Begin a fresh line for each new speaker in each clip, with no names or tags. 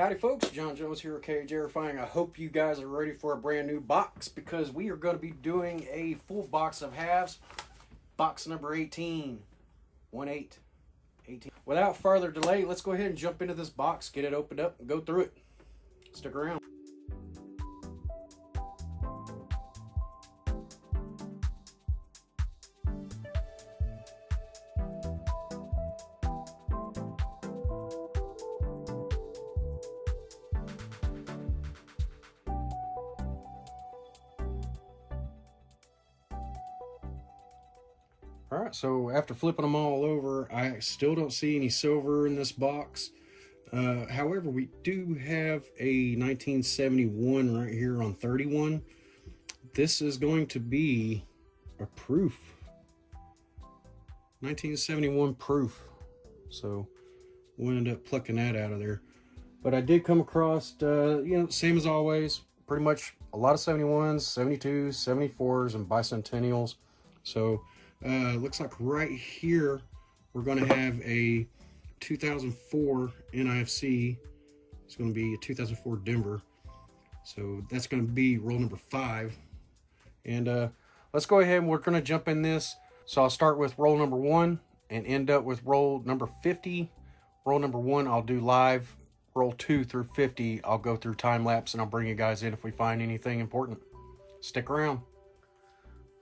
Howdy folks, John Jones here at kandjrefining. I hope you guys are ready for a brand new box because we are going to be doing a full box of halves. Box number 18. 1-8. 18. Without further delay, let's go ahead and jump into this box, get it opened up, and go through it. Stick around. Alright, so after flipping them all over, I still don't see any silver in this box. However, we do have a 1971 right here on 31. This is going to be a proof. 1971 proof. So we'll end up plucking that out of there. But I did come across, same as always, pretty much a lot of 71s, 72s, 74s, and bicentennials. So looks like right here we're going to have a 2004 NIFC. It's going to be a 2004 Denver. So that's going to be roll number 5. And let's go ahead and we're going to jump in this. So I'll start with roll number 1 and end up with roll number 50. Roll number 1 I'll do live. Roll 2 through 50 I'll go through time lapse, and I'll bring you guys in if we find anything important. Stick around.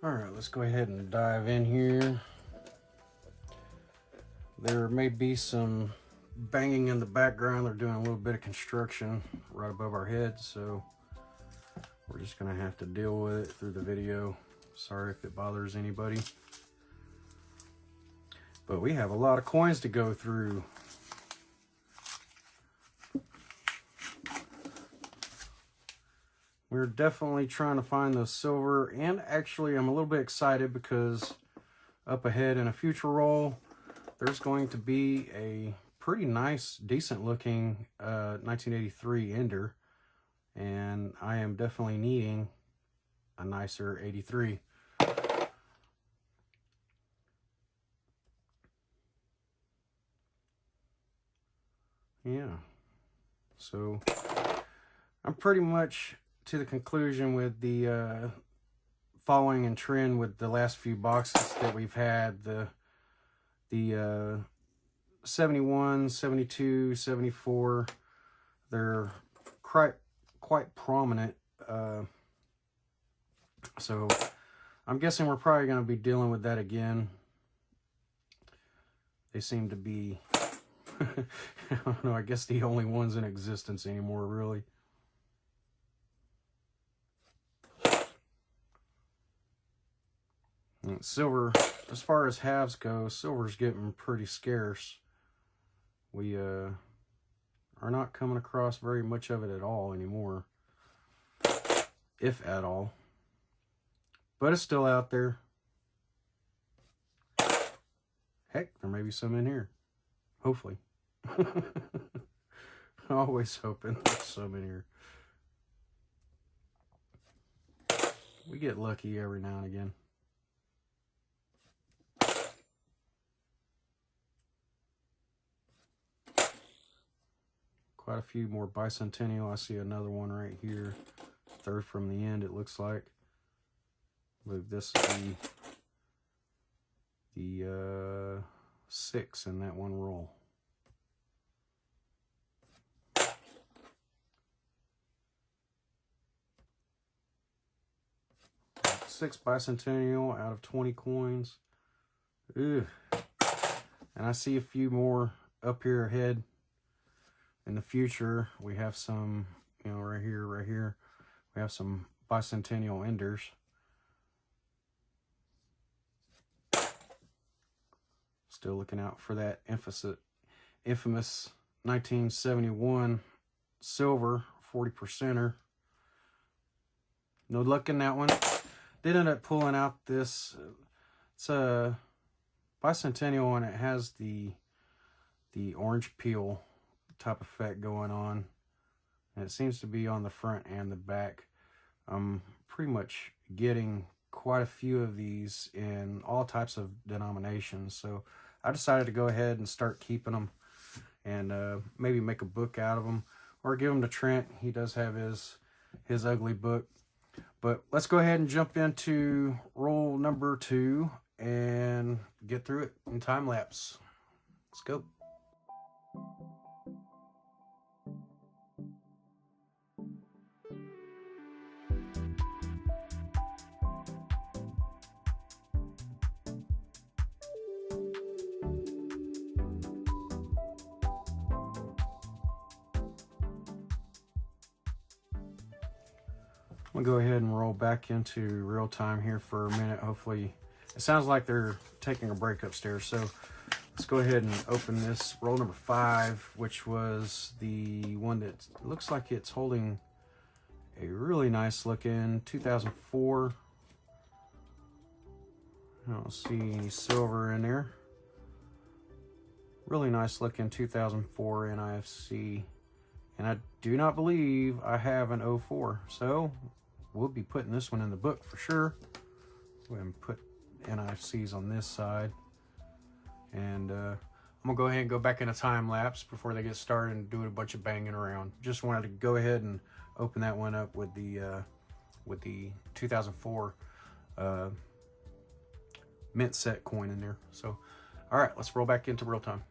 All right, let's go ahead and dive in here. There may be some banging in the background. They're doing a little bit of construction right above our heads, so we're just gonna have to deal with it through the video. Sorry if it bothers anybody. But we have a lot of coins to go through. We're definitely trying to find the silver, and actually I'm a little bit excited because up ahead in a future roll, there's going to be a pretty nice, decent looking 1983 Ender, and I am definitely needing a nicer 83. Yeah, so I'm pretty much to the conclusion with the following in trend with the last few boxes that we've had. The 71, 72, 74, they're quite prominent. So I'm guessing we're probably going to be dealing with that again. They seem to be, I don't know, I guess the only ones in existence anymore, really. Silver, as far as halves go, silver's getting pretty scarce. We are not coming across very much of it at all anymore, if at all. But it's still out there. Heck, there may be some in here. Hopefully. Always hoping there's some in here. We get lucky every now and again. Quite a few more bicentennial. I see another one right here. Third from the end, it looks like. I believe this will be the 6 in that one roll. Six bicentennial out of 20 coins. Ugh. And I see a few more up here ahead. In the future, we have some, right here, we have some bicentennial Enders. Still looking out for that infamous 1971 silver 40%er. No luck in that one. Did end up pulling out this. It's a bicentennial, and it has the orange peel type effect going on, and it seems to be on the front and the back. I'm pretty much getting quite a few of these in all types of denominations, so I decided to go ahead and start keeping them and maybe make a book out of them. or give them to Trent. He does have his ugly book. But let's go ahead and jump into roll number 2 and get through it in time lapse. Let's go. I'm gonna go ahead and roll back into real time here for a minute. Hopefully, it sounds like they're taking a break upstairs. So let's go ahead and open this roll number 5, which was the one that looks like it's holding a really nice looking 2004. I don't see any silver in there. Really nice looking 2004 NIFC. And I do not believe I have an 04. So we'll be putting this one in the book for sure. Go ahead and put NIFCs on this side. And I'm gonna go ahead and go back in a time lapse before they get started and do a bunch of banging around. Just wanted to go ahead and open that one up with the 2004 mint set coin in there. So, all right, let's roll back into real time.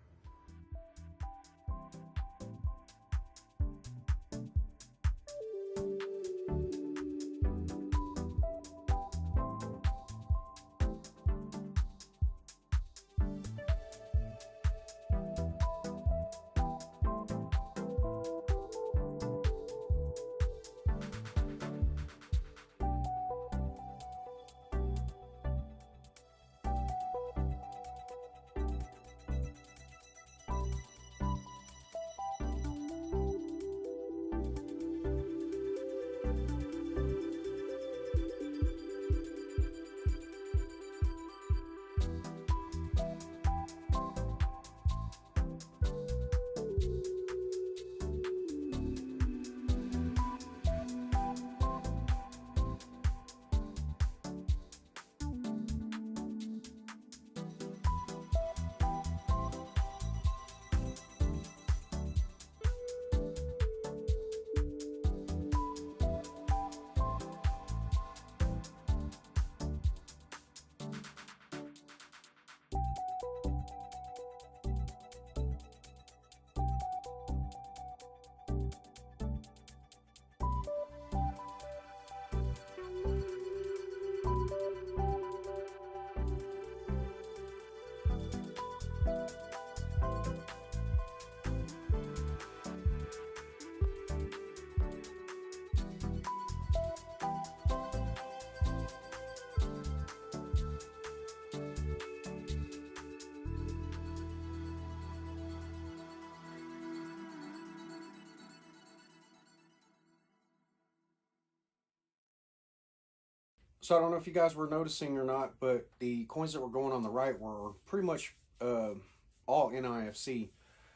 So I don't know if you guys were noticing or not, but the coins that were going on the right were pretty much all NIFC.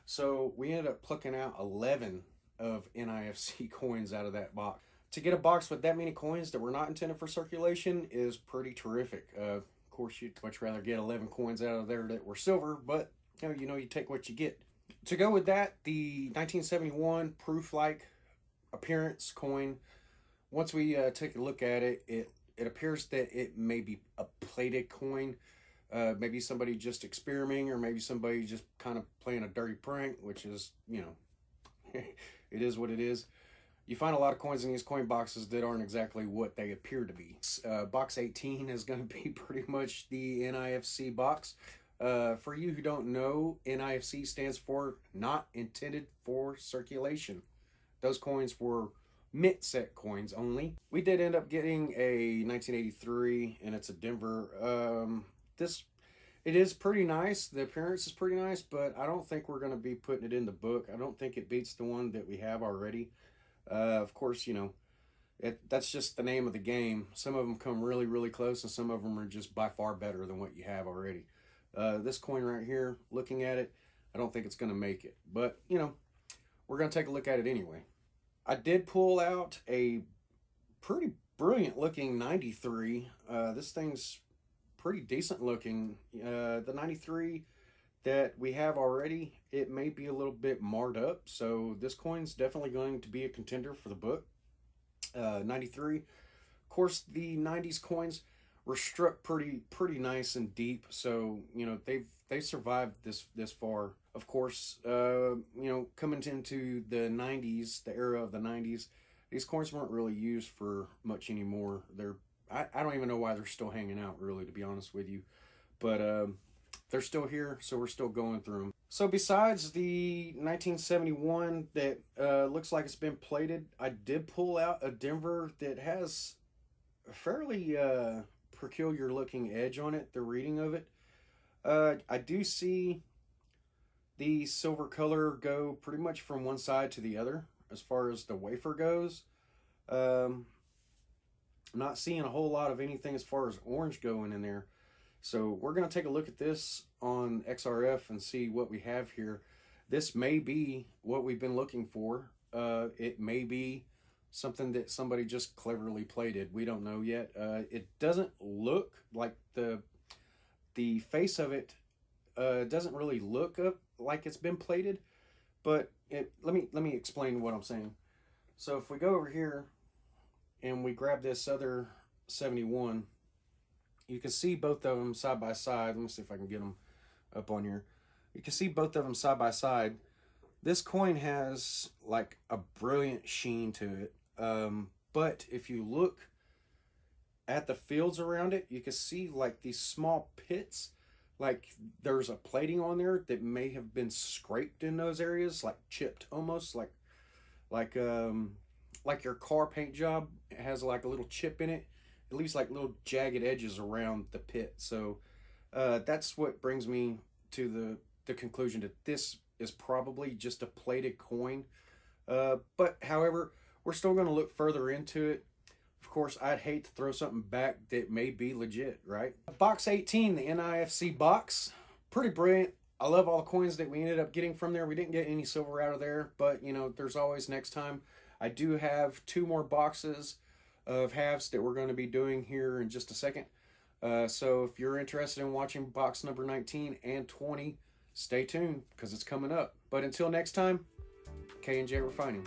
So we ended up plucking out 11 of NIFC coins out of that box. To get a box with that many coins that were not intended for circulation is pretty terrific. Of course, you'd much rather get 11 coins out of there that were silver, but you take what you get. To go with that, the 1971 proof-like appearance coin. Once we take a look at it, it appears that it may be a plated coin. Maybe somebody just experimenting, or maybe somebody just kind of playing a dirty prank, which is, it is what it is. You find a lot of coins in these coin boxes that aren't exactly what they appear to be. Box 18 is going to be pretty much the NIFC box. For you who don't know, NIFC stands for Not Intended for Circulation. Those coins were mint set coins only. We did end up getting a 1983, and it's a Denver. It is pretty nice. The appearance is pretty nice, but I don't think we're going to be putting it in the book. I don't think it beats the one that we have already. Of course, that's just the name of the game. Some of them come really, really close, and some of them are just by far better than what you have already. This coin right here, looking at it, I don't think it's going to make it. But, we're going to take a look at it anyway. I did pull out a pretty brilliant looking 93. This thing's pretty decent looking. The 93 that we have already, it may be a little bit marred up. So this coin's definitely going to be a contender for the book. 93. Of course, the 90s coins were struck pretty nice and deep. So they've survived this far. Of course, coming into the 90s, the era of the 90s, these coins weren't really used for much anymore. I don't even know why they're still hanging out, really, to be honest with you. But they're still here, so we're still going through them. So besides the 1971 that looks like it's been plated, I did pull out a Denver that has a fairly peculiar looking edge on it, the reading of it. I do see the silver color go pretty much from one side to the other as far as the wafer goes. Um, not seeing a whole lot of anything as far as orange going in there. So we're going to take a look at this on XRF and see what we have here. This may be what we've been looking for. It may be something that somebody just cleverly plated. We don't know yet. It doesn't look like the face of it doesn't really look up like it's been plated. But let me explain what I'm saying. So if we go over here and we grab this other 71, you can see both of them side by side. Let me see if I can get them up on here. You can see both of them side by side. This coin has like a brilliant sheen to it. But if you look at the fields around it, you can see like these small pits. Like there's a plating on there that may have been scraped in those areas, like chipped almost, like your car paint job has like a little chip in it. It leaves like little jagged edges around the pit. So that's what brings me to the conclusion that this is probably just a plated coin. But however, we're still going to look further into it. Of course, I'd hate to throw something back that may be legit, right? Box 18, the NIFC box. Pretty brilliant. I love all the coins that we ended up getting from there. We didn't get any silver out of there, but there's always next time. I do have 2 more boxes of halves that we're going to be doing here in just a second. So if you're interested in watching box number 19 and 20, stay tuned because it's coming up. But until next time, K&J Refining.